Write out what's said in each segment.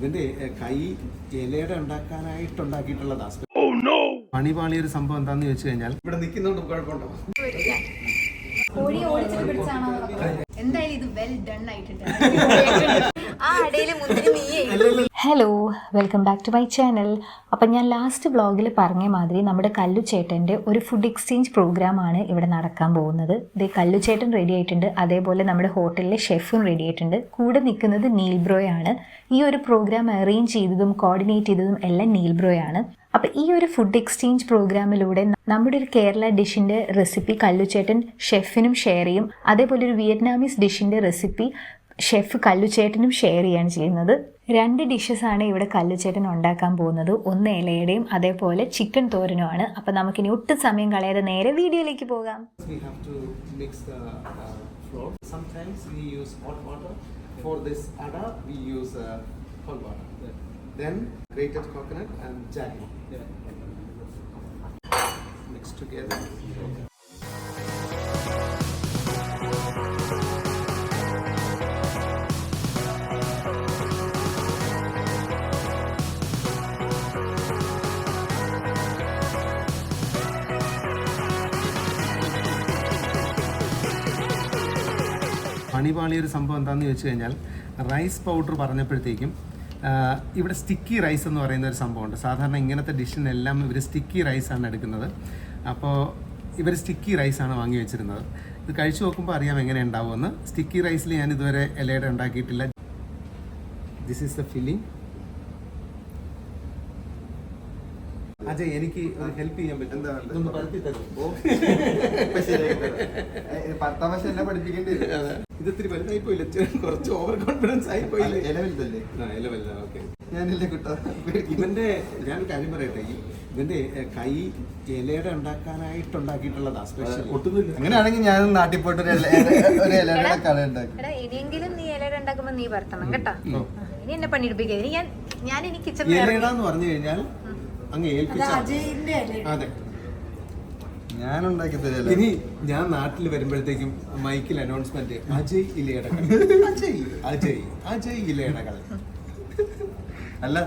ഇതിന്റെ കൈ ഇലയുടെ ഉണ്ടാക്കാനായിട്ടുണ്ടാക്കിയിട്ടുള്ളതാ. പണിപാളിയൊരു സംഭവം എന്താന്ന് ചോദിച്ചു കഴിഞ്ഞാൽ ഇവിടെ നിൽക്കുന്നോണ്ട് കുഴപ്പമുണ്ടോ? എന്തായാലും ഇത് വെൽ ഡൺ ആയിട്ടുണ്ട്. Hello, welcome back to my channel. അപ്പം ഞാൻ ലാസ്റ്റ് വ്ളോഗിൽ പറഞ്ഞ മാതിരി നമ്മുടെ കല്ലുചേട്ടൻ്റെ ഒരു ഫുഡ് എക്സ്ചേഞ്ച് പ്രോഗ്രാമാണ് ഇവിടെ നടക്കാൻ പോകുന്നത്. ഇത് കല്ലുചേട്ടൻ റെഡി ആയിട്ടുണ്ട്, അതേപോലെ നമ്മുടെ ഹോട്ടലിലെ ഷെഫും റെഡി ആയിട്ടുണ്ട്. കൂടെ നിൽക്കുന്നത് നീൽ ബ്രോയാണ്. ഈ ഒരു പ്രോഗ്രാം അറേഞ്ച് ചെയ്തതും കോർഡിനേറ്റ് ചെയ്തതും എല്ലാം നീൽ ബ്രോയാണ്. അപ്പോൾ ഈ ഒരു ഫുഡ് എക്സ്ചേഞ്ച് പ്രോഗ്രാമിലൂടെ നമ്മുടെ ഒരു കേരള ഡിഷിൻ്റെ റെസിപ്പി കല്ലുചേട്ടൻ ഷെഫിനും ഷെയർ ചെയ്യും, അതേപോലെ ഒരു വിയറ്റ്നാമീസ് ഡിഷിൻ്റെ റെസിപ്പി ഷെഫ് കല്ലുചേട്ടനും ഷെയർ ചെയ്യാണ് ചെയ്യുന്നത്. 2 ഡിഷസാണ് ഇവിടെ കല്ലുചേട്ടൻ ഉണ്ടാക്കാൻ പോകുന്നത്. ഒന്ന് ഇലയുടെയും അതേപോലെ ചിക്കൻ തോരനുമാണ്. അപ്പം നമുക്കിനി ഒട്ടും സമയം കളയാതെ നേരെ വീഡിയോയിലേക്ക് പോകാം. Then grated coconut and jaggery. Mix together. പണിപാളിയൊരു സംഭവം എന്താണെന്ന് ചോദിച്ചു കഴിഞ്ഞാൽ, റൈസ് പൗഡർ പറഞ്ഞപ്പോഴത്തേക്കും ഇവിടെ സ്റ്റിക്കി റൈസ് എന്ന് പറയുന്ന ഒരു സംഭവമുണ്ട്. സാധാരണ ഇങ്ങനത്തെ ഡിഷിനെല്ലാം ഇവർ സ്റ്റിക്കി റൈസാണ് എടുക്കുന്നത്. അപ്പോൾ ഇവർ സ്റ്റിക്കി റൈസാണ് വാങ്ങി വെച്ചിരുന്നത്. ഇത് കഴിച്ചു നോക്കുമ്പോൾ അറിയാം എങ്ങനെ ഉണ്ടാവുമെന്ന്. സ്റ്റിക്കി റൈസിൽ ഞാൻ ഇതുവരെ ഇലയുടെ ഉണ്ടാക്കിയിട്ടില്ല. This is the filling. Ajay, എനിക്ക് ഹെൽപ്പ് ചെയ്യാൻ പറ്റും? ഇത് ഇത്തിരി വലുതായി പോയില്ല, കുറച്ച് ഓവർ കോൺഫിഡൻസ് ആയി പോയില്ലേ? ഞാനില്ലേ കുട്ടാ. ഇവന്റെ ഞാൻ കാര്യം പറയട്ടെ, ഇവന്റെ കൈ ഇലയുടെ ഉണ്ടാക്കാനായിട്ടുണ്ടാക്കിയിട്ടുള്ളതാ സ്പെഷ്യൽ. അങ്ങനെയാണെങ്കിൽ ഞാൻ നാട്ടിൽ പോയിട്ട് ഒരു ഇലയുടെ കട ഉണ്ടാക്കും. ഇനിയെങ്കിലും നീ ഇലയുടെ ഉണ്ടാക്കുമ്പോ നീ വരുത്തണം കേട്ടോ. ഇനി എന്നെ പണിയെടുപ്പിക്കാതെ ഞാൻ ഇനി കിച്ചൺ ഇലയിടാന്ന് പറഞ്ഞു കഴിഞ്ഞാൽ അങ്ങ് ഏൽപ്പിച്ചാൽ. അതെ, ഞാൻ ഉണ്ടാക്കി തരില്ല. ഇനി ഞാൻ നാട്ടിൽ വരുമ്പോഴത്തേക്കും മൈക്കിൽ അനൗൺസ്മെന്റ്, അജയ് ഇലയടകൾ, അജയ് ഇലയടകൾ. അല്ല,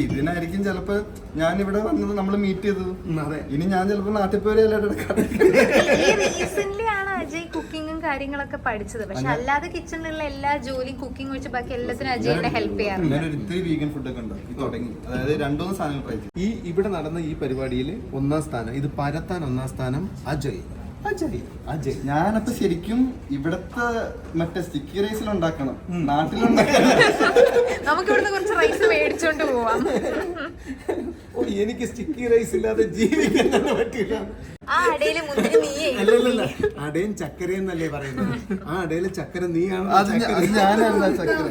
ഇതിനായിരിക്കും ചിലപ്പോ ഞാൻ ഇവിടെ വന്നത്, നമ്മൾ മീറ്റ് ചെയ്തത്. അതെ, ഇനി ഞാൻ ചിലപ്പോ നാട്ടിൽ പോയി റീസെന്റ് ആണ് അജയ് കുക്കിങ്ങും കാര്യങ്ങളൊക്കെ പഠിച്ചത്. പക്ഷെ അല്ലാതെ കിച്ചണിലുള്ള എല്ലാ ജോലിയും കുക്കിംഗ് വെച്ച് ബാക്കി എല്ലാത്തിനും അജയ് ഹെൽപ്പ് ചെയ്യാറുണ്ട്. ഞാനൊരു ഇത്തിരി വീഗൻ ഫുഡൊക്കെ ഉണ്ടാക്കി തുടങ്ങി. അതായത് 2-3 സാധനങ്ങൾ ട്രൈ ചെയ്തു. ഇവിടെ നടന്ന ഈ പരിപാടിയിൽ 1ാം സ്ഥാനം, ഇത് പരത്താൻ 1ാം സ്ഥാനം അജയ്. ഞാനപ്പോ ശരിക്കും ഇവിടത്തെ മറ്റേ സ്റ്റിക്കി റൈസിൽ ഉണ്ടാക്കണം, നാട്ടിലുണ്ടാക്കണം. നമുക്ക് ഇവിടുന്ന് കുറച്ച് റൈസ് മേടിച്ചോണ്ട് പോവാം. എനിക്ക് സ്റ്റിക്കി റൈസ് ഇല്ലാതെ ജീവിക്കാൻ പറ്റില്ല. ആ അടയില് മുന്തിരി നീയേ. അല്ലല്ല, അടയും ചക്കരയെന്നല്ലേ പറയുന്നത്. ആ അടയില് ചക്കര നീയാണ്. ഞാനല്ല ചക്കര.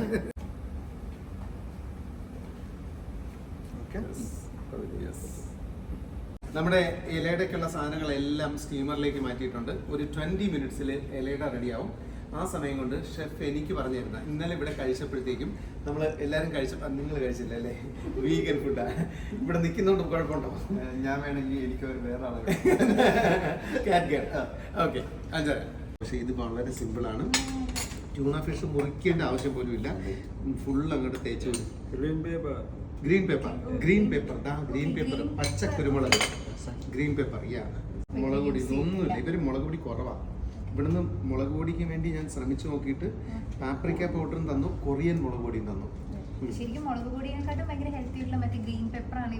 നമ്മുടെ ഇലയുടെയൊക്കെയുള്ള സാധനങ്ങളെല്ലാം സ്റ്റീമറിലേക്ക് മാറ്റിയിട്ടുണ്ട്. ഒരു 20 മിനിറ്റ്സിൽ ഇലയുടെ റെഡിയാവും. ആ സമയം കൊണ്ട് ഷെഫ് എനിക്ക് പറഞ്ഞു തരുന്ന, ഇന്നലെ ഇവിടെ കഴിച്ചപ്പോഴത്തേക്കും നമ്മൾ എല്ലാവരും കഴിച്ചപ്പോൾ നിങ്ങൾ കഴിച്ചില്ല അല്ലേ, വീഗൻ ഫുഡാ. ഇവിടെ നിൽക്കുന്നതുകൊണ്ട് കുഴപ്പമുണ്ടോ? ഞാൻ വേണമെങ്കിൽ എനിക്ക് വേറെ ആളെ ഓക്കെ, അഞ്ചര. പക്ഷേ ഇത് വളരെ സിമ്പിളാണ്. ട്യൂണ ഫിഷ് മുറിക്കേണ്ട ആവശ്യം പോലും ഇല്ല. ഫുൾ അങ്ങോട്ട് തേച്ച് ഗ്രീൻ പേപ്പർ, പച്ച കുരുമുളക്, ഗ്രീൻ പേപ്പർ, മുളക് പൊടി, ഇതൊന്നുമില്ല. ഇവര് മുളക് പൊടി കുറവാണ്. ഇവിടുന്ന് മുളക് പൊടിക്ക് വേണ്ടി ഞാൻ ശ്രമിച്ചു നോക്കിയിട്ട് പാപ്രിക്ക പൗഡറും തന്നു, കൊറിയൻ മുളക് പൊടിയും തന്നു. ശരിക്കും മുളക് പൊടിയെക്കാട്ടും ഭയങ്കര ഹെൽത്തി ആയിട്ടുള്ള മറ്റേ ഗ്രീൻ പെപ്പർ ആണ്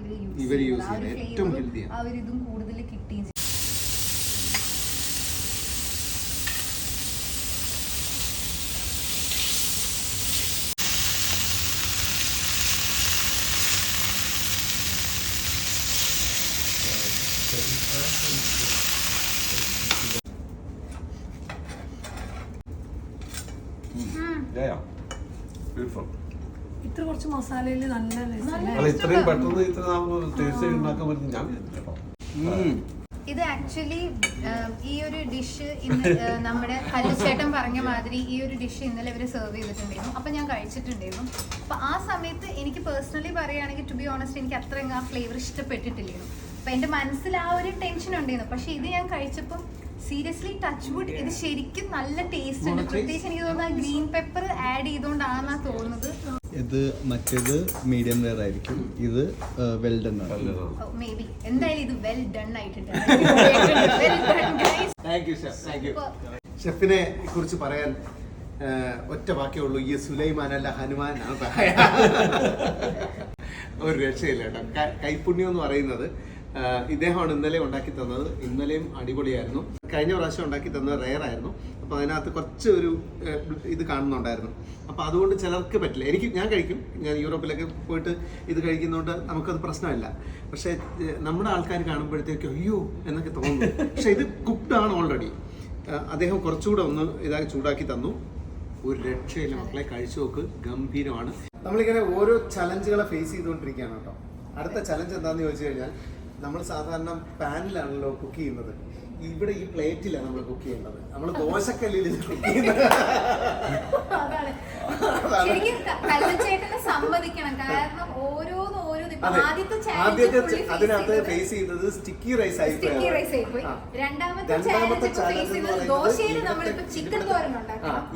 ഇവർ യൂസ് ചെയ്യുന്നത്. ഏറ്റവും ഹെൽത്തിയാണ്. ആ ഒരു ഇതും കൂടുതൽ കിട്ടുകയും. ഇത്ര കുറച്ച് മസാലയില് നല്ല ഇത്രയും പെട്ടെന്ന് ഇത്ര ടേസ്റ്റ് ഉണ്ടാക്കാൻ പറ്റും ഞാൻ. ഇത് ആക്ച്വലി ഈ ഒരു ഡിഷ് ഇന്ന് നമ്മുടെ കല്ലുചേട്ടൻ പറഞ്ഞ മാതിരി ഈ ഒരു ഡിഷ് ഇന്നലെ ഇവര് സെർവ് ചെയ്തിട്ടുണ്ടായിരുന്നു. അപ്പൊ ഞാൻ കഴിച്ചിട്ടുണ്ടായിരുന്നു. അപ്പൊ ആ സമയത്ത് എനിക്ക് പേഴ്സണലി പറയുകയാണെങ്കിൽ, ടു ബി ഓണസ്റ്റ്, എനിക്ക് അത്രയും ആ ഫ്ലേവർ ഇഷ്ടപ്പെട്ടിട്ടില്ലായിരുന്നു. അപ്പൊ എന്റെ മനസ്സിൽ ആ ഒരു ടെൻഷൻ ഉണ്ടായിരുന്നു. പക്ഷെ ഇത് ഞാൻ കഴിച്ചപ്പോൾ സീരിയസ്ലി ടച്ച് വുഡ്, ഇത് ശരിക്കും നല്ല ടേസ്റ്റ് ഉണ്ട്. പ്രത്യേകിച്ച് എനിക്ക് തോന്നുന്നത് ഗ്രീൻ പെപ്പർ ആഡ് ചെയ്തുകൊണ്ടാണെന്നാ തോന്നുന്നത്. ഇത് മറ്റേത് മീഡിയം വെയർ ആയിരിക്കും, ഇത് വെൽ ഡൺ ആണ്. മേബി എന്തായാലും ഇത് വെൽ ഡൺ ആയിട്ടുണ്ട്. Thank you chef, thank you. ഷെഫിനെ കുറിച്ച് പറയാൻ ഒറ്റ വാക്കേ ഉള്ളൂ, ഈ സുലൈമാൻ അല്ല ഹനുമാൻ ആണ്. ഒരു രക്ഷയില്ല കേട്ടോ. കൈപ്പുണ്യം എന്ന് പറയുന്നത് ഇദ്ദേഹമാണ് ഇന്നലെ ഉണ്ടാക്കി തന്നത്. ഇന്നലെയും അടിപൊളിയായിരുന്നു. കഴിഞ്ഞ പ്രാവശ്യം ഉണ്ടാക്കി തന്നത് റെയർ ആയിരുന്നു. അപ്പോൾ അതിനകത്ത് കുറച്ച് ഒരു ഇത് കാണുന്നുണ്ടായിരുന്നു. അപ്പോൾ അതുകൊണ്ട് ചിലർക്ക് പറ്റില്ല. ഞാൻ കഴിക്കും. ഞാൻ യൂറോപ്പിലൊക്കെ പോയിട്ട് ഇത് കഴിക്കുന്നതുകൊണ്ട് നമുക്കത് പ്രശ്നമില്ല. പക്ഷേ നമ്മുടെ ആൾക്കാർ കാണുമ്പോഴത്തേക്കും അയ്യോ എന്നൊക്കെ തോന്നുന്നു. പക്ഷെ ഇത് കുക്ക്ഡ് ആണ് ഓൾറെഡി. അദ്ദേഹം കുറച്ചുകൂടെ ഒന്ന് ഇതാക്കി ചൂടാക്കി തന്നു. ഒരു രക്ഷയില്ല മക്കളെ, കഴിച്ചു നോക്ക്, ഗംഭീരമാണ്. നമ്മളിങ്ങനെ ഓരോ ചലഞ്ചുകളെ ഫേസ് ചെയ്തുകൊണ്ടിരിക്കുകയാണ് കേട്ടോ. അടുത്ത ചലഞ്ച് എന്താണെന്ന് ചോദിച്ചു കഴിഞ്ഞാൽ, നമ്മൾ സാധാരണ പാനിലാണല്ലോ കുക്ക് ചെയ്യുന്നത്. ഇവിടെ ഈ പ്ലേറ്റിലാണ് നമ്മൾ കുക്ക് ചെയ്യേണ്ടത്. നമ്മൾ ദോശക്കല്ലിൽ കുക്ക് ചെയ്യുന്നത്. ആദ്യത്തെ അതിനകത്ത് ഫേസ് ചെയ്തത് സ്റ്റിക്കി റൈസ് ആയിപ്പോയി. രണ്ടാമത്തെ ചലഞ്ച് എന്ന് പറയുന്നത്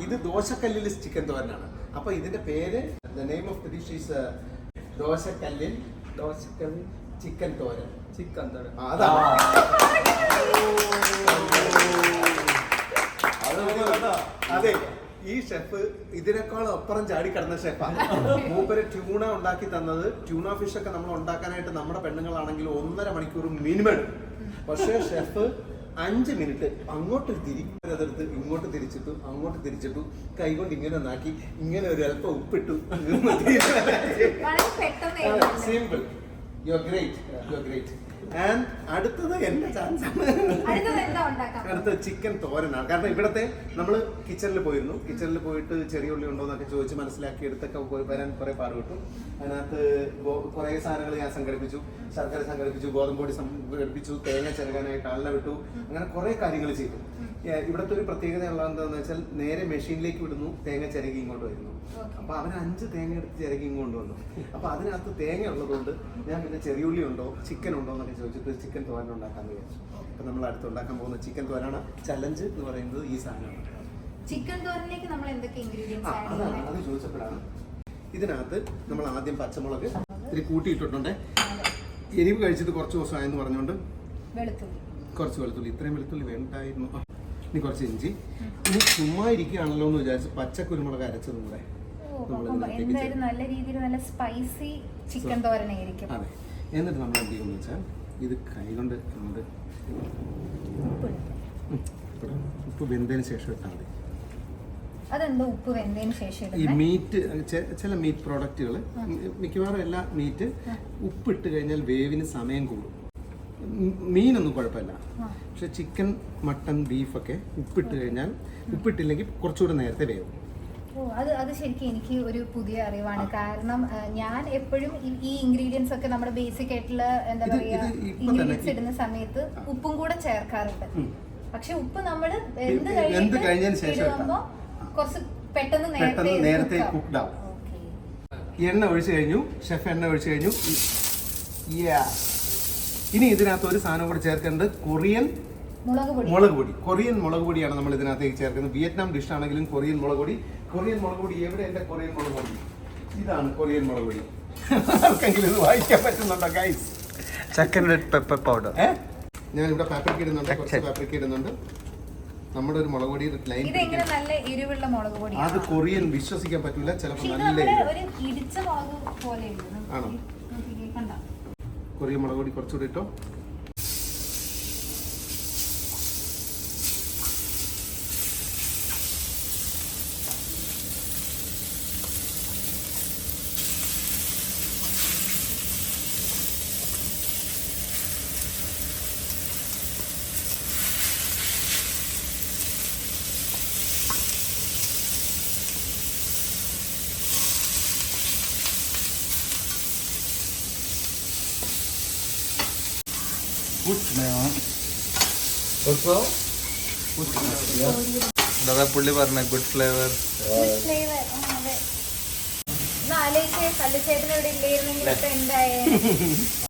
ഇത് ദോശക്കല്ലിൽ ചിക്കൻ തോരനാണ്. അപ്പൊ ഇതിന്റെ പേര്, the name of the dish is ദോശക്കല്ലിൽ ചിക്കൻ തോരൻ. അതെ, ഈ ഷെഫ് ഇതിനേക്കാളും അപ്പുറം ചാടി കിടന്ന ഷെഫാണ്. മൂപ്പര് ട്യൂണ ഉണ്ടാക്കി തന്നത്. ട്യൂണ ഫിഷ് ഒക്കെ നമ്മൾ ഉണ്ടാക്കാനായിട്ട് നമ്മുടെ പെണ്ണുങ്ങളാണെങ്കിൽ 1.5 മണിക്കൂർ മിനിമം എടുക്കും. പക്ഷേ ഷെഫ് 5 മിനിറ്റ് അങ്ങോട്ട് അതെടുത്ത് ഇങ്ങോട്ട് തിരിച്ചിട്ടു, അങ്ങോട്ട് തിരിച്ചിട്ടു, കൈകൊണ്ട് ഇങ്ങനെ നാക്കി, ഇങ്ങനെ ഒരു അല്പം ഉപ്പിട്ടു. Simple. You are great, you are great. And അടുത്തത് എന്റെ ചാൻസ് ആണ്. അടുത്തത് ചിക്കൻ തോരനാണ്. കാരണം ഇവിടത്തെ നമ്മൾ കിച്ചണിൽ പോയിരുന്നു. കിച്ചണിൽ പോയിട്ട് ചെറിയ ഉള്ളി ഉണ്ടോ എന്നൊക്കെ ചോദിച്ച് മനസ്സിലാക്കി എടുത്തൊക്കെ വരാൻ കുറെ പാട് കിട്ടും. അതിനകത്ത് കുറെ സാധനങ്ങൾ ഞാൻ സംഘടിപ്പിച്ചു. ശർക്കര സംഘടിപ്പിച്ചു, ഗോതമ്പൊടി സംഘടിപ്പിച്ചു, തേങ്ങ ചിരകാനായിട്ട് ആളിനെ വിട്ടു. അങ്ങനെ കുറെ കാര്യങ്ങൾ ചെയ്തു. ഇവിടുത്തെ ഒരു പ്രത്യേകത ഉള്ളത് എന്താണെന്ന് വെച്ചാൽ, നേരെ മെഷീനിലേക്ക് വിടുന്നു, തേങ്ങ ചിരകി ഇങ്ങോട്ട് വരുന്നു. അപ്പൊ അവന് 5 തേങ്ങ എടുത്ത് ചിരകി ഇങ്ങോട്ട് വന്നു. അപ്പൊ അതിനകത്ത് തേങ്ങ ഉള്ളതുകൊണ്ട് ഞാൻ പിന്നെ ചെറിയുള്ളി ഉണ്ടോ ചിക്കൻ ഉണ്ടോ എന്നൊക്കെ ചോദിച്ചിട്ട് ചിക്കൻ തോരൻ ഉണ്ടാക്കാന്ന് വിചാരിച്ചു. അപ്പൊ നമ്മൾ അടുത്ത് ഉണ്ടാക്കാൻ പോകുന്ന ചിക്കൻ തോരനാണ്. ചലഞ്ച് എന്ന് പറയുന്നത് ഈ സാധനമാണ്. ചിക്കൻ തോരനിലേക്ക് നമ്മൾ എന്തൊക്കെ ഇൻഗ്രീഡിയൻസ് ആഡ് അതാണ് അത് ചോദിച്ചപ്പോഴാണ്. ഇതിനകത്ത് നമ്മൾ ആദ്യം പച്ചമുളക് ഇത്തിരി കൂട്ടിയിട്ടിട്ടുണ്ട്. എരിവ് കഴിച്ചിട്ട് കുറച്ച് ദിവസമായെന്ന് പറഞ്ഞുകൊണ്ട് കുറച്ച് വെളുത്തുള്ളി, ഇത്രയും വെളുത്തുള്ളി വേണ്ടായിരുന്നു. ഇനി കുറച്ച് ഇഞ്ചി. ഇനി ചുമ്മാ ഇരിക്കുകയാണല്ലോ എന്ന് വിചാരിച്ച് പച്ചക്കുരുമുളക് അരച്ചതും കൂടെ നല്ല രീതിയിൽ നല്ല സ്പൈസി ചിക്കൻ തോരനായിരിക്കും. അതെ. എന്നിട്ട് നമ്മൾ എന്ത് ചെയ്യുമെന്ന് വെച്ചാൽ, ഇത് കൈകൊണ്ട് നമ്മൾ ഉപ്പ് വെന്തതിന് ശേഷം ഇട്ടാൽ മതി. അതെന്തോ ഉപ്പ് വെന്തതിന് ശേഷം ഈ മീറ്റ്, ചില മീറ്റ് പ്രോഡക്റ്റുകൾ, മിക്കവാറും എല്ലാ മീറ്റ് ഉപ്പിട്ട് കഴിഞ്ഞാൽ വേവിന് സമയം കൂടും. മീനൊന്നും കുഴപ്പമില്ല. പക്ഷെ ചിക്കൻ, മട്ടൺ, ബീഫൊക്കെ ഉപ്പിട്ട് കഴിഞ്ഞാൽ, ഉപ്പിട്ടില്ലെങ്കിൽ കുറച്ചുകൂടെ നേരത്തെ വേവും. അത് ശരിക്കും എനിക്ക് ഒരു പുതിയ അറിവാണ്. കാരണം ഞാൻ എപ്പോഴും ഈ ഇൻഗ്രീഡിയൻസ് ഒക്കെ നമ്മുടെ ബേസിക് ആയിട്ടുള്ള എന്താ പറയാ ഇൻഗ്രീഡിയൻസ് ഇടുന്ന സമയത്ത് ഉപ്പും കൂടെ ചേർക്കാറുണ്ട്. പക്ഷെ ഉപ്പ് നമ്മൾ എന്ത് കഴിഞ്ഞതിന് ശേഷം കുറച്ച് പെട്ടെന്ന് നേരത്തെ കുക്ക്ഡ് ആവും. എണ്ണ ഒഴിച്ചു കഴിഞ്ഞു, ഷെഫ് എണ്ണ ഒഴിച്ചു കഴിഞ്ഞു. ഇനി ഇതിനകത്ത് ഒരു സാധനം കൂടെ ചേർക്കേണ്ടത് കൊറിയൻ മുളക് പൊടി. കൊറിയൻ മുളക് പൊടിയാണ് നമ്മൾ ഇതിനകത്തേക്ക് ചേർക്കുന്നത്. വിയറ്റ്നാം ഡിഷ് ആണെങ്കിലും കൊറിയൻ മുളക് പൊടി. കൊറിയൻ മുളക് പൊടി എവിടെ? എൻ്റെ കൊറിയൻ മുളക് പൊടി ഇതാണ്. കൊറിയൻ മുളക് പൊടി ആർക്കെങ്കിലും ഇത് വായിക്കാൻ പറ്റുന്നുണ്ടോ guys? Chicken red pepper powder. ഞാനിവിടെ പാപ്രിക്ക ഇടുന്നുണ്ട്, കുറച്ച് പാപ്രിക്ക ഇടുന്നുണ്ട്. നമ്മുടെ ഒരു മുളക് പൊടി ലൈൻ. നല്ല എരിവുള്ള മുളക് പൊടി. അത് കൊറിയൻ വിശ്വസിക്കാൻ പറ്റില്ല, ചിലപ്പോൾ നല്ല ആണോ? കൊറിയൻ മുളക് പൊടി കുറച്ചുകൂടി ഇട്ടോ. പുള്ളി പറഞ്ഞ ഗുഡ് ഫ്ലേവർ. ആലോചിച്ച് കല്ലുചേട്ടൻ ഇവിടെ ഇല്ലായിരുന്നെങ്കിൽ ഇപ്പൊ എന്തായേ?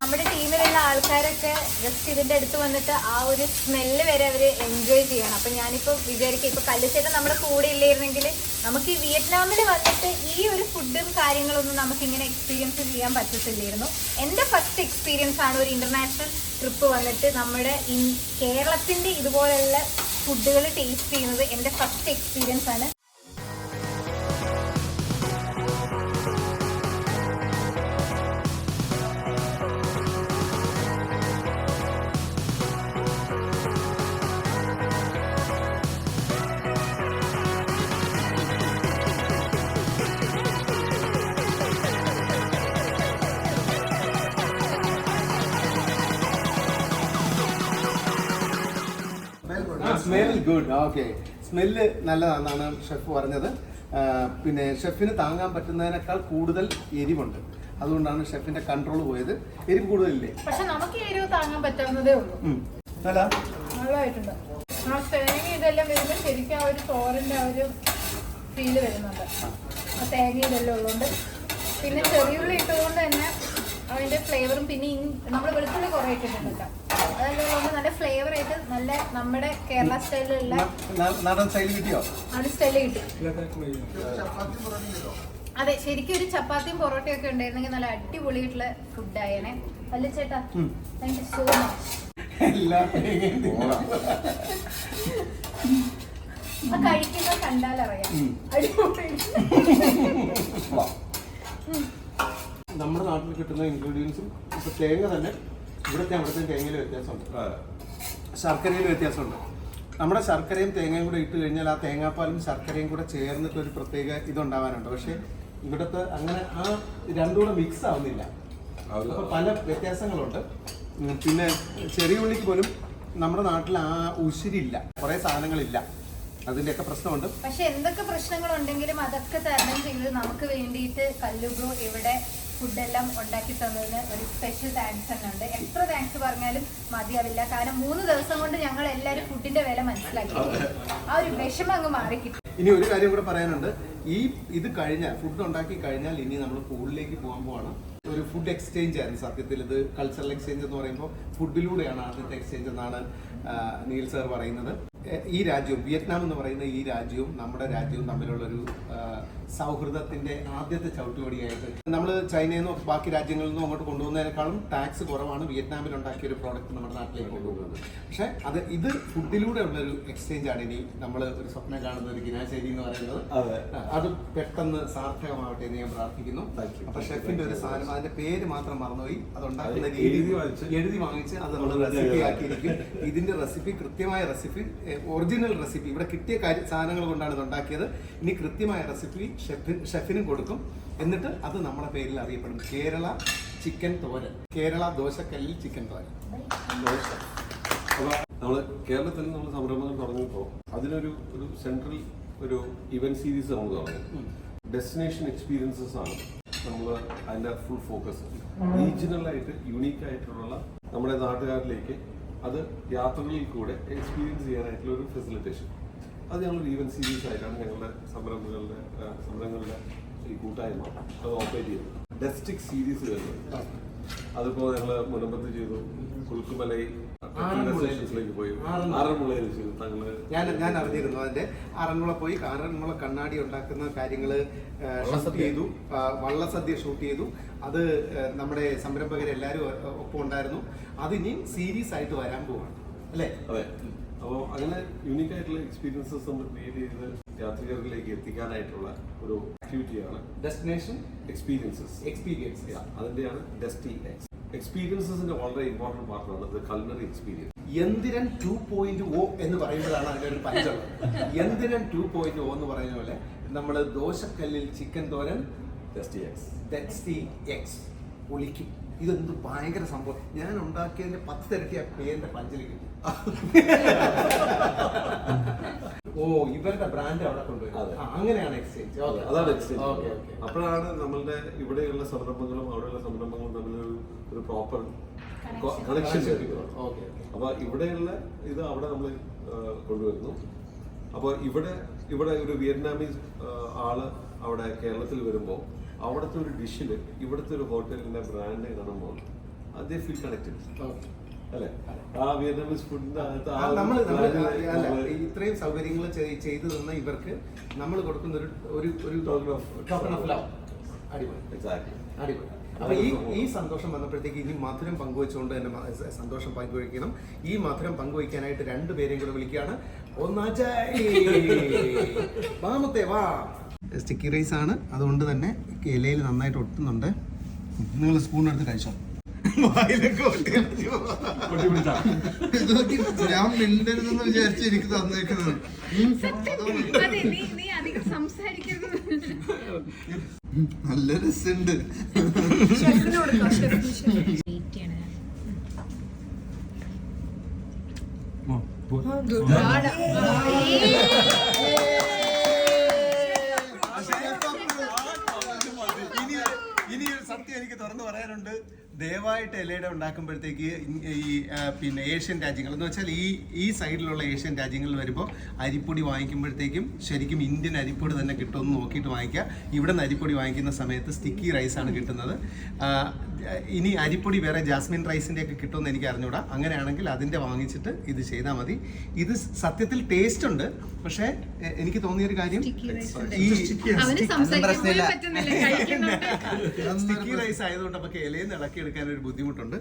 നമ്മുടെ ടീമിലുള്ള ആൾക്കാരൊക്കെ ജസ്റ്റ് ഇതിന്റെ അടുത്ത് വന്നിട്ട് ആ ഒരു സ്മെല്ല് വരെ അവര് എൻജോയ് ചെയ്യണം. അപ്പൊ ഞാനിപ്പോ വിചാരിക്കും, ഇപ്പൊ കല്ലുചേട്ടൻ നമ്മുടെ കൂടെ ഇല്ലായിരുന്നെങ്കിൽ നമുക്ക് ഈ വിയറ്റ്നാമിൽ വന്നിട്ട് ഈ ഒരു ഫുഡും കാര്യങ്ങളൊന്നും നമുക്ക് ഇങ്ങനെ എക്സ്പീരിയൻസ് ചെയ്യാൻ പറ്റത്തില്ലായിരുന്നു. എന്റെ ഫസ്റ്റ് എക്സ്പീരിയൻസ് ആണ് ഒരു ഇന്റർനാഷണൽ ട്രിപ്പ് വന്നിട്ട് നമ്മുടെ കേരളത്തിന്റെ ഇതുപോലെയുള്ള ഫുഡുകൾ ടേസ്റ്റ് ചെയ്യുന്നത്. എന്റെ ഫസ്റ്റ് എക്സ്പീരിയൻസ് ആണ്. Smell good. ഓക്കെ, സ്മെല്ല് നല്ലതാണെന്നാണ് ഷെഫ് പറഞ്ഞത്. പിന്നെ ഷെഫിന് താങ്ങാൻ പറ്റുന്നതിനേക്കാൾ കൂടുതൽ എരിവുണ്ട്. അതുകൊണ്ടാണ് ഷെഫിന്റെ കൺട്രോൾ പോയത്. എരിവ് കൂടുതലില്ലേ? പക്ഷെ നമുക്ക് എരിവ് താങ്ങാൻ പറ്റാവുന്നതേ ഉള്ളൂ. നല്ലതായിട്ടുണ്ട്. ആ തേങ്ങ ഇതെല്ലാം വരുമ്പോൾ ശരിക്കും ആ ഒരു ചോറിന്റെ ആ ഒരു ഫീല് വരുന്നുണ്ട്. ആ തേങ്ങ ഇതെല്ലാം ഉള്ളതുകൊണ്ട്, പിന്നെ ചെറിയുള്ളി ഇട്ടുകൊണ്ട് തന്നെ അതിന്റെ ഫ്ലേവറും, പിന്നെ നമ്മൾ വെളുത്തുള്ളി കുറേ ഇട്ടിട്ടുണ്ടല്ലോ, അതെല്ലാം നല്ല ഫ്ലേവർ ആയിട്ട് നല്ല നമ്മുടെ കേരള സ്റ്റൈലിലുള്ള നാടൻ സ്റ്റൈൽ കിട്ടിയോ? നാടൻ സ്റ്റൈല് കിട്ടി. അതെ, ശരിക്കും ഒരു ചപ്പാത്തിയും പൊറോട്ടയും ഒക്കെ ഉണ്ടായിരുന്നെങ്കിൽ നല്ല അടിപൊളിയായിട്ടുള്ള ഫുഡായേനെ. അല്ലേ ചേട്ടാ? Thank you so much. കഴിക്കുന്ന കണ്ടാലറിയാം. അടിപൊളി. നമ്മുടെ നാട്ടിൽ കിട്ടുന്ന ഇൻഗ്രീഡിയൻസും ഇപ്പൊ തേങ്ങ തന്നെ ഇവിടുത്തെ അവിടുത്തെ തേങ്ങയിൽ വ്യത്യാസമുണ്ട്, ശർക്കരയിൽ വ്യത്യാസമുണ്ട്. നമ്മുടെ ശർക്കരയും തേങ്ങയും കൂടെ ഇട്ട് കഴിഞ്ഞാൽ ആ തേങ്ങാപ്പാലും ശർക്കരയും കൂടെ ചേർന്നിട്ട് ഒരു പ്രത്യേക ഇതുണ്ടാവാനുണ്ട്. പക്ഷെ ഇവിടുത്തെ അങ്ങനെ ആ രണ്ടും കൂടെ മിക്സ് ആവുന്നില്ല. അപ്പൊ പല വ്യത്യാസങ്ങളുണ്ട്. പിന്നെ ചെറിയ ഉള്ളിക്ക് പോലും നമ്മുടെ നാട്ടിൽ ആ ഉശിരില്ല, കുറെ സാധനങ്ങളില്ല. അതിന്റെയൊക്കെ പ്രശ്നമുണ്ട്. പക്ഷെ എന്തൊക്കെ പ്രശ്നങ്ങളുണ്ടെങ്കിലും അതൊക്കെ തരണം ചെയ്ത് നമുക്ക് വേണ്ടിയിട്ട് കല്ലുബ്രോ ഇവിടെ ഫുഡെല്ലാം ഉണ്ടാക്കി തന്നതിന് ഒരു സ്പെഷ്യൽ താങ്ക്സ് തന്നെ ഉണ്ട്. എത്ര താങ്ക്സ് പറഞ്ഞാലും മതിയാവില്ല. കാരണം 3 ദിവസം കൊണ്ട് ഞങ്ങൾ എല്ലാവരും ഫുഡിന്റെ വില മനസ്സിലാക്കി. ആ ഒരു വിഷമം അങ്ങ് മാറിക്കിട്ടും. ഇനി ഒരു കാര്യം കൂടെ പറയാനുണ്ട്. ഇത് കഴിഞ്ഞാൽ, ഫുഡ് ഉണ്ടാക്കി കഴിഞ്ഞാൽ ഇനി നമ്മൾ പൂളിലേക്ക് പോകാൻ പോവാണ്. ഒരു ഫുഡ് എക്സ്ചേഞ്ച് ആയിരുന്നു സത്യത്തിൽ. ഇത് കൾച്ചറൽ എക്സ്ചേഞ്ച് എന്ന് പറയുമ്പോൾ ഫുഡിലൂടെയാണ് ആദ്യത്തെ എക്സ്ചേഞ്ച് എന്നാണ് നീൽ സാർ പറയുന്നത്. ഈ രാജ്യവും വിയറ്റ്നാം എന്ന് പറയുന്ന ഈ രാജ്യവും നമ്മുടെ രാജ്യവും തമ്മിലുള്ളൊരു സൗഹൃദത്തിന്റെ ആദ്യത്തെ ചവിട്ടുപടിയായിട്ട് നമ്മൾ ചൈനയിൽ നിന്നോ ബാക്കി രാജ്യങ്ങളിൽ നിന്നോ അങ്ങോട്ട് കൊണ്ടുപോകുന്നതിനേക്കാളും ടാക്സ് കുറവാണ് വിയറ്റ്നാമിൽ ഉണ്ടാക്കിയ ഒരു പ്രോഡക്റ്റ് നമ്മുടെ നാട്ടിലേക്ക് കൊണ്ടുപോകുന്നത്. പക്ഷെ ഇത് ഫുഡിലൂടെ ഉള്ളൊരു എക്സ്ചേഞ്ച് ആണ്. ഇനി നമ്മൾ ഒരു സ്വപ്നം കാണുന്ന ഒരു കിനാശേരി എന്ന് പറയുന്നത് അത് പെട്ടെന്ന് സാർത്ഥകമാവട്ടെ എന്ന് ഞാൻ പ്രാർത്ഥിക്കുന്നു. അപ്പൊ ഷെഫിന്റെ ഒരു സാധനം, അതിന്റെ പേര് മാത്രം മറന്നുപോയി, അത് ഉണ്ടാക്കുന്ന രീതി എഴുതി വാങ്ങിച്ച് അത് നമ്മൾ റെസിപ്പി ആക്കിയിരിക്കും. ഇതിന്റെ റെസിപ്പി, കൃത്യമായ റെസിപ്പി, ഒറിജിനൽ റെസിപ്പി, ഇവിടെ കിട്ടിയ സാധനങ്ങൾ കൊണ്ടാണ് ഇത് ഉണ്ടാക്കിയത്. ഇനി കൃത്യമായ റെസിപ്പി ഷെഫിനും കൊടുക്കും. എന്നിട്ട് അത് നമ്മുടെ പേരിൽ അറിയപ്പെടും. കേരള ചിക്കൻ തോരൻ, കേരള ദോശക്കല്ലിൽ ചിക്കൻ തോരൻ. അപ്പോൾ നമ്മൾ കേരളത്തിൽ നമ്മൾ സംരംഭങ്ങൾ തുടങ്ങിയപ്പോൾ അതിനൊരു സെൻട്രൽ ഒരു ഇവന്റ് സീരീസ് നമ്മൾ തുടങ്ങി. ഡെസ്റ്റിനേഷൻ എക്സ്പീരിയൻസസ് ആണ് നമ്മൾ അതിൻ്റെ ഫുൾ ഫോക്കസ്. റീജിയണലായിട്ട് യൂണീക്ക് ആയിട്ടുള്ള നമ്മുടെ നാട്ടുകാരിലേക്ക് അത് യാത്രകളിൽ കൂടെ എക്സ്പീരിയൻസ് ചെയ്യാനായിട്ടുള്ള ഒരു ഫെസിലിറ്റേഷൻ. അത് ഞങ്ങളൊരു ഈവന്റ് സീരീസ് ആയിട്ടാണ് ഞങ്ങളുടെ സംരംഭങ്ങളുടെ ഈ കൂട്ടായ്മ അത് ഓപ്പറേറ്റ് ചെയ്യുന്നത്. ഡെസ്റ്റിക് സീരീസ് വരുന്നത്. അതിപ്പോൾ ഞങ്ങൾ മുനമ്പത്ത് ചെയ്തു, കുളുക്കുമലൈ സ്റ്റേഷൻസിലേക്ക് പോയി, ആറന്മുളയിൽ ചെയ്തു. ഞാൻ അറിഞ്ഞിരുന്നു അതിന്റെ. ആറന്മുള പോയി, ആറന്മുള കണ്ണാടി ഉണ്ടാക്കുന്ന കാര്യങ്ങള് ഷൂട്ട് ചെയ്തു, വള്ളസദ്യ ഷൂട്ട് ചെയ്തു. അത് നമ്മുടെ സംരംഭകരെല്ലാവരും ഒപ്പം ഉണ്ടായിരുന്നു. അതിനി സീരീസ് ആയിട്ട് വരാൻ പോവാണ് അല്ലേ? അതെ. അപ്പോൾ അങ്ങനെ യൂണിക് ആയിട്ടുള്ള എക്സ്പീരിയൻസസ് നമ്മൾ ക്രിയേറ്റ് ചെയ്ത് യാത്രികരിലേക്ക് എത്തിക്കാനായിട്ടുള്ള ഒരു ആക്ടിവിറ്റിയാണ് ഡെസ്റ്റിനേഷൻ എക്സ്പീരിയൻസ്. അതിന്റെയാണ് ഡെസ്റ്റി എക്സ്. എക്സ്പീരിയൻസസിന്റെ വളരെ ഇമ്പോർട്ടന്റ് പാർട്ടാണ് ഇത് കൾനറി എക്സ്പീരിയൻസ്. യന്ത്രൻ 2.0 എന്ന് പറയുമ്പോഴാണ് അതിന്റെ ഒരു പഞ്ചുള്ളത്. യന്ത്രൻ 2.0 എന്ന് പറയുന്ന പോലെ നമ്മൾ ദോശക്കല്ലിൽ ചിക്കൻ തോരൻ, ഡെസ്റ്റി എക്സ് ഒളിക്കും. ഇതെന്ത് ഭയങ്കര സംഭവം. ഞാൻ ഉണ്ടാക്കിയതിന്റെ 10 ഇരട്ടി ആ പേരിന്റെ പഞ്ചിൽ കിട്ടി. ഓ, ഇവരുടെ ബ്രാൻഡ് അവിടെ കൊണ്ടുവരും. അങ്ങനെയാണ് എക്സ്ചേഞ്ച്. അതാണ് എക്സ്ചേഞ്ച്. അപ്പോഴാണ് നമ്മളുടെ ഇവിടെയുള്ള സംരംഭങ്ങളും അവിടെയുള്ള സംരംഭങ്ങളും തമ്മിലൊരു ഒരു പ്രോപ്പർ കണക്ഷൻ. അപ്പൊ ഇവിടെയുള്ള ഇത് അവിടെ നമ്മൾ കൊണ്ടുവരുന്നു. അപ്പോൾ ഇവിടെ ഒരു വിയറ്റ്നാമീസ് ആള് അവിടെ കേരളത്തിൽ വരുമ്പോൾ അവിടുത്തെ ഒരു ഡിഷിൽ ഇവിടുത്തെ ഒരു ഹോട്ടലിന്റെ ബ്രാൻഡ് കാണുമ്പോൾ അതേ ഫീൽ കണക്റ്റഡ് അല്ലേ? ആ വിയറ്റ്നാമീസ് ഫുഡിന്റെ അകത്ത് ഇത്രയും സൗകര്യങ്ങൾ ചെയ്തു തന്ന ഇവർക്ക് നമ്മൾ കൊടുക്കുന്ന ഒരു ടോക്കൺ ഓഫ് ലവ്. അടിപൊളി, അടിപൊളി. അപ്പൊ ഈ സന്തോഷം വന്നപ്പോഴത്തേക്ക് ഇനി മധുരം പങ്കുവെച്ചുകൊണ്ട് തന്നെ സന്തോഷം പങ്കുവയ്ക്കണം. ഈ മധുരം പങ്കുവയ്ക്കാനായിട്ട് രണ്ടുപേരെയും കൂടെ വിളിക്കുകയാണ്. ഒന്നാമത്തെ വാ. സ്റ്റിക്കി റൈസ് ആണ്, അതുകൊണ്ട് തന്നെ ഇലയിൽ നന്നായിട്ട് ഒട്ടുന്നുണ്ട്. നിങ്ങൾ സ്പൂൺ എടുത്ത് കഴിച്ചോ. ഞാൻ മിണ്ടരുതെന്ന് വിചാരിച്ചു എനിക്ക് തന്നേക്കുന്നത്. നല്ല രസമുണ്ട്. ഇനി സത്യം എനിക്ക് തുറന്നു പറയാനുണ്ട്. ദയവായിട്ട് ഇലയിട ഉണ്ടാക്കുമ്പോഴത്തേക്ക് ഈ പിന്നെ ഏഷ്യൻ രാജ്യങ്ങൾ എന്ന് വെച്ചാൽ ഈ സൈഡിലുള്ള ഏഷ്യൻ രാജ്യങ്ങളിൽ വരുമ്പോൾ അരിപ്പൊടി വാങ്ങിക്കുമ്പോഴത്തേക്കും ശരിക്കും ഇന്ത്യൻ അരിപ്പൊടി തന്നെ കിട്ടുമെന്ന് നോക്കിയിട്ട് വാങ്ങിക്കുക. ഇവിടെ നിന്ന് അരിപ്പൊടി വാങ്ങിക്കുന്ന സമയത്ത് സ്റ്റിക്കി റൈസാണ് കിട്ടുന്നത്. ഇനി അരിപ്പൊടി വേറെ ജാസ്മിൻ റൈസിൻ്റെ ഒക്കെ കിട്ടുമെന്ന് എനിക്ക് അറിഞ്ഞൂടാ. അങ്ങനെയാണെങ്കിൽ അതിൻ്റെ വാങ്ങിച്ചിട്ട് ഇത് ചെയ്താൽ മതി. ഇത് സത്യത്തിൽ ടേസ്റ്റ് ഉണ്ട്, പക്ഷേ എനിക്ക് തോന്നിയൊരു കാര്യം സ്റ്റിക്കി റൈസ് ആയതുകൊണ്ട് നമുക്ക് ഇലയിൽ നിന്ന് ഇളക്കി എടുക്കാൻ ഒരു ബുദ്ധിമുട്ടുണ്ട്.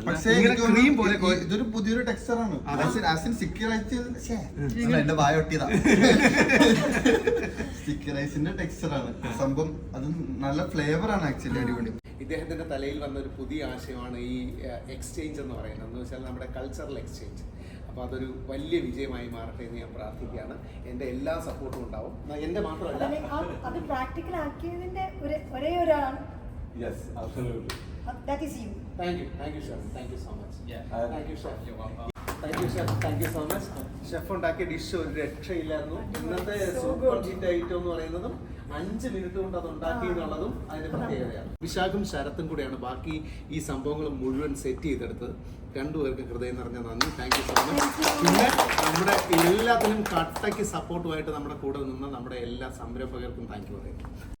പക്ഷേ ക്രീം പോലെ ഇതൊരു പുതിയൊരു ടെക്സ്ചറാണ്. സ്റ്റിക്കി റൈസ് എന്റെ വായൊട്ടിയതാ. സ്റ്റിക്കി റൈസിന്റെ ടെക്സ്ചറാണ് സംഭവം. അത് നല്ല ഫ്ലേവർ ആണ് ആക്ച്വലി. അടിപൊളി. ഇദ്ദേഹത്തിന്റെ തലയിൽ വന്ന ഒരു പുതിയ ആശയമാണ് ഈ എക്സ്ചേഞ്ച് എന്ന് പറയുന്നത്. എന്ന് വെച്ചാൽ നമ്മുടെ കൾച്ചറൽ എക്സ്ചേഞ്ച്. അപ്പോൾ അതൊരു വലിയ വിജയമായി മാറട്ടെ എന്ന് ഞാൻ പ്രാർത്ഥിക്കുകയാണ്. എൻ്റെ എല്ലാ സപ്പോർട്ടും ഉണ്ടാവും. എൻ്റെ മാത്രമല്ല, അത് പ്രാക്ടിക്കൽ ആക്കിയതിന്റെ ഒരേ ഒരാളാണ്. Yes, absolutely. That is you. Thank you chef. Thank you so much. Thank you chef. Thank you chef. Thank you so much. Chef ഉണ്ടാക്കിയ ഡിഷ് ഒരു രക്ഷയില്ലായിരുന്നു. ഇന്നത്തെ സൂപ്പർ ഹിറ്റ് ഐറ്റം എന്ന് പറയുന്നതും 5 മിനിറ്റ് കൊണ്ട് അത് ഉണ്ടാക്കി എന്നുള്ളതും അതിന്റെ പ്രത്യേകതയാണ്. വിശാഖും ശരത്തും കൂടെയാണ് ബാക്കി ഈ സംഭവങ്ങൾ മുഴുവൻ സെറ്റ് ചെയ്തെടുത്തത്. രണ്ടുപേർക്ക് ഹൃദയം നിറഞ്ഞ നന്ദി. Thank you so much. പിന്നെ നമ്മുടെ എല്ലാത്തിനും കട്ടയ്ക്ക് സപ്പോർട്ടുമായിട്ട് നമ്മുടെ കൂടെ നിന്ന നമ്മുടെ എല്ലാ സംരംഭകർക്കും താങ്ക് യു പറയുന്നു.